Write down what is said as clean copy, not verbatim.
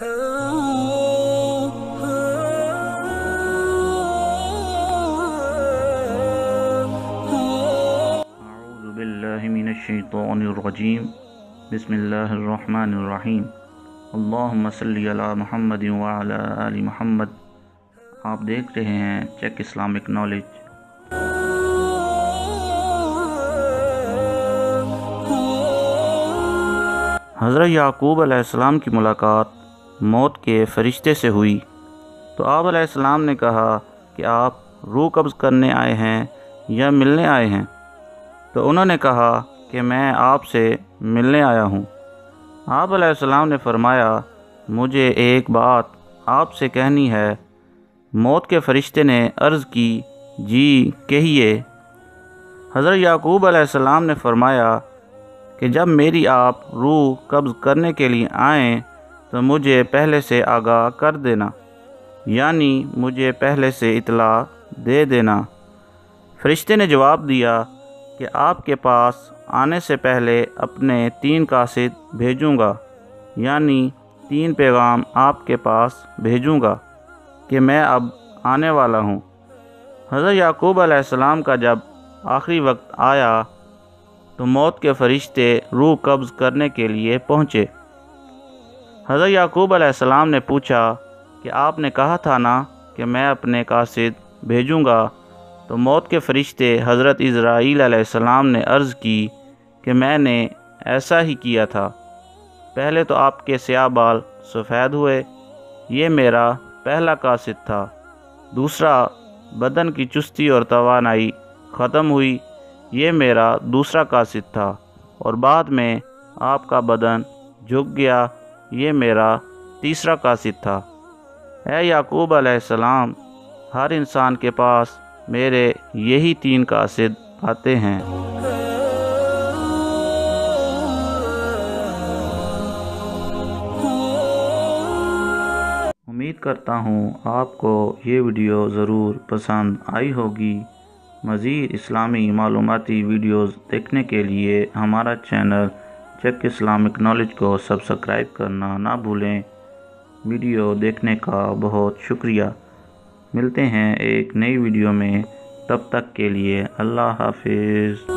اعوذ باللہ من الشیطان الرجیم بسم اللہ الرحمن الرحیم اللہم صلی علی محمد وعلی آل محمد۔ آپ دیکھ رہے ہیں چیک اسلامک نالج۔ حضرت یعقوب علیہ السلام کی ملاقات موت کے فرشتے سے ہوئی تو آپ علیہ السلام نے کہا کہ آپ روح قبض کرنے آئے ہیں یا ملنے آئے ہیں؟ تو انہوں نے کہا کہ میں آپ سے ملنے آیا ہوں۔ آپ علیہ السلام نے فرمایا مجھے ایک بات آپ سے کہنی ہے۔ موت کے فرشتے نے عرض کی جی کہیے۔ حضرت یعقوب علیہ السلام نے فرمایا کہ جب میری آپ روح قبض کرنے کے لیے آئیں تو مجھے پہلے سے آگاہ کر دینا، یعنی مجھے پہلے سے اطلاع دے دینا۔ فرشتے نے جواب دیا کہ آپ کے پاس آنے سے پہلے اپنے 3 قاصد بھیجوں گا، یعنی 3 پیغام آپ کے پاس بھیجوں گا کہ میں اب آنے والا ہوں۔ حضرت یعقوب علیہ السلام کا جب آخری وقت آیا تو موت کے فرشتے روح قبض کرنے کے لیے پہنچے۔ حضرت یعقوب علیہ السلام نے پوچھا کہ آپ نے کہا تھا نا کہ میں اپنے قاصد بھیجوں گا؟ تو موت کے فرشتے حضرت اسرائیل علیہ السلام نے عرض کی کہ میں نے ایسا ہی کیا تھا۔ پہلے تو آپ کے سیاہ بال سفید ہوئے، یہ میرا پہلا قاصد تھا۔ دوسرا، بدن کی چستی اور توانائی ختم ہوئی، یہ میرا دوسرا قاصد تھا۔ اور بعد میں آپ کا بدن جھک گیا، یہ میرا تیسرا قاصد تھا۔ اے یعقوب علیہ السلام، ہر انسان کے پاس میرے یہی 3 قاصد آتے ہیں۔ امید کرتا ہوں آپ کو یہ ویڈیو ضرور پسند آئی ہوگی۔ مزید اسلامی معلوماتی ویڈیوز دیکھنے کے لیے ہمارا چینل چیک اسلامک نالج کو سبسکرائب کرنا نہ بھولیں۔ ویڈیو دیکھنے کا بہت شکریہ۔ ملتے ہیں ایک نئی ویڈیو میں، تب تک کے لیے اللہ حافظ۔